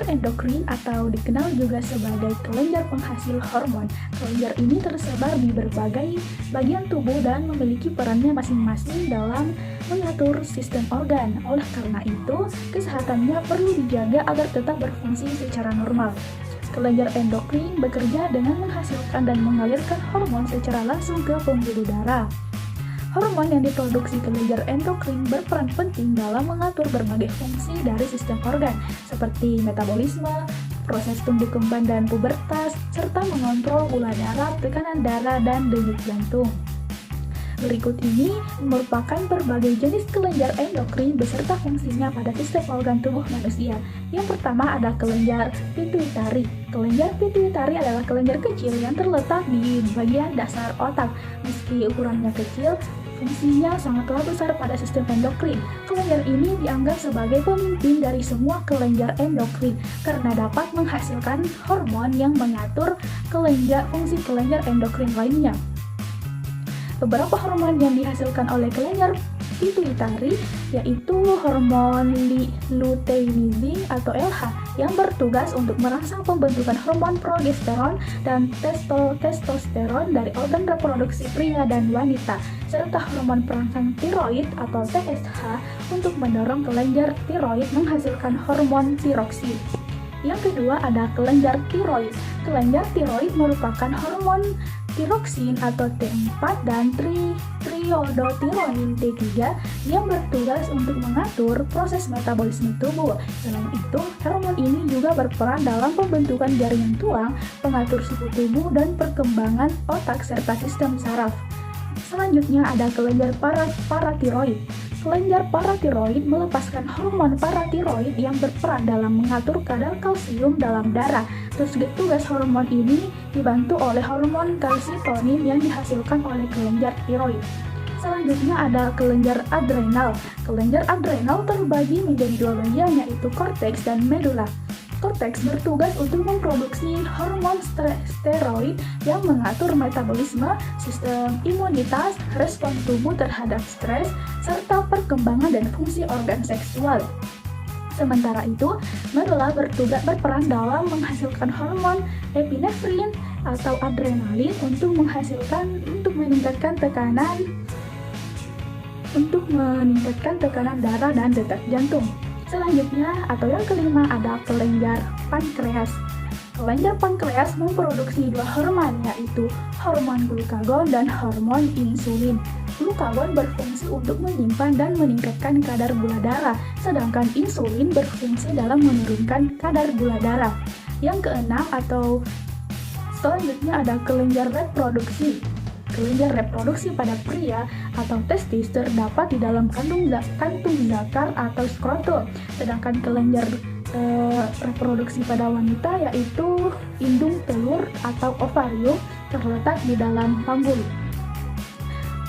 Kelenjar endokrin atau dikenal juga sebagai kelenjar penghasil hormon. Kelenjar ini tersebar di berbagai bagian tubuh dan memiliki perannya masing-masing dalam mengatur sistem organ. Oleh karena itu, kesehatannya perlu dijaga agar tetap berfungsi secara normal. Kelenjar endokrin bekerja dengan menghasilkan dan mengalirkan hormon secara langsung ke pembuluh darah. Hormon yang diproduksi kelenjar endokrin berperan penting dalam mengatur berbagai fungsi dari sistem organ, seperti metabolisme, proses tumbuh kembang dan pubertas, serta mengontrol gula darah, tekanan darah, dan denyut jantung. Berikut ini merupakan berbagai jenis kelenjar endokrin beserta fungsinya pada sistem organ tubuh manusia. Yang pertama ada kelenjar pituitari. Kelenjar pituitari adalah kelenjar kecil yang terletak di bagian dasar otak. Meski ukurannya kecil, fungsinya sangatlah besar pada sistem endokrin. Kelenjar ini dianggap sebagai pemimpin dari semua kelenjar endokrin karena dapat menghasilkan hormon yang mengatur fungsi kelenjar endokrin lainnya. Beberapa hormon yang dihasilkan oleh kelenjar pituitari yaitu hormon luteinizing atau LH yang bertugas untuk merangsang pembentukan hormon progesteron dan testosteron dari organ reproduksi pria dan wanita, serta hormon perangsang tiroid atau TSH untuk mendorong kelenjar tiroid menghasilkan hormon tiroksin. Yang kedua ada kelenjar tiroid. Kelenjar tiroid merupakan hormon tiroksin atau T4 dan triiodothyronin T3 yang bertugas untuk mengatur proses metabolisme tubuh. Selain itu, hormon ini juga berperan dalam pembentukan jaringan tulang, pengatur suhu tubuh, dan perkembangan otak serta sistem saraf. Selanjutnya ada kelenjar paratiroid. Kelenjar paratiroid melepaskan hormon paratiroid yang berperan dalam mengatur kadar kalsium dalam darah. Tugas hormon ini dibantu oleh hormon kalsitonin yang dihasilkan oleh kelenjar tiroid. Selanjutnya ada kelenjar adrenal. Kelenjar adrenal terbagi menjadi dua bagian yaitu korteks dan medula. Korteks bertugas untuk memproduksi hormon steroid yang mengatur metabolisme, sistem imunitas, respon tubuh terhadap stres, serta perkembangan dan fungsi organ seksual. Sementara itu, medula berperan dalam menghasilkan hormon epinefrin atau adrenalin untuk meningkatkan tekanan darah dan detak jantung. Selanjutnya, atau yang kelima, ada kelenjar pankreas. Kelenjar pankreas memproduksi dua hormon, yaitu hormon glukagon dan hormon insulin. Glukagon berfungsi untuk menyimpan dan meningkatkan kadar gula darah, sedangkan insulin berfungsi dalam menurunkan kadar gula darah. Yang keenam atau selanjutnya ada kelenjar reproduksi. Kelenjar reproduksi pada pria atau testis terdapat di dalam kantung zakar atau skrotum, sedangkan kelenjar reproduksi pada wanita yaitu indung telur atau ovarium terletak di dalam panggul.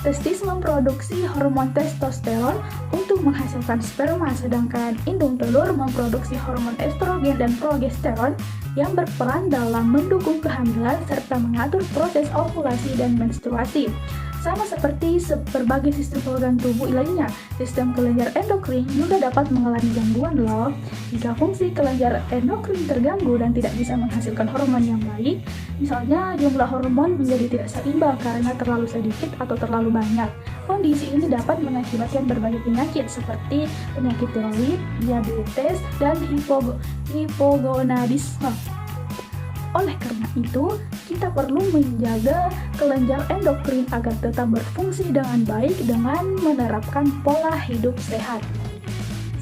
Testis memproduksi hormon testosteron untuk menghasilkan sperma, sedangkan indung telur memproduksi hormon estrogen dan progesteron yang berperan dalam mendukung kehamilan serta mengatur proses ovulasi dan menstruasi. Sama seperti berbagai sistem organ tubuh lainnya, sistem kelenjar endokrin juga dapat mengalami gangguan loh. Jika fungsi kelenjar endokrin terganggu dan tidak bisa menghasilkan hormon yang baik, misalnya jumlah hormon menjadi tidak seimbang karena terlalu sedikit atau terlalu banyak. Kondisi ini dapat mengakibatkan berbagai penyakit seperti penyakit tiroid, diabetes, dan hipogonadisme. Oleh karena itu, kita perlu menjaga kelenjar endokrin agar tetap berfungsi dengan baik dengan menerapkan pola hidup sehat.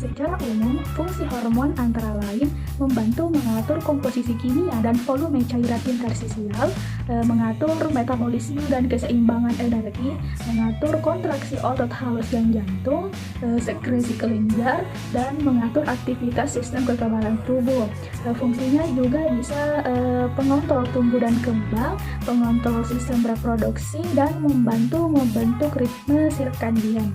Secara umum, fungsi hormon antara lain membantu mengatur komposisi kimia dan volume cairan interstisial, mengatur metabolisme dan keseimbangan energi, mengatur kontraksi otot halus dan jantung, sekresi kelenjar, dan mengatur aktivitas sistem kekebalan tubuh. Fungsinya juga bisa pengontrol tumbuh dan kembang, pengontrol sistem reproduksi, dan membantu membentuk ritme sirkadian.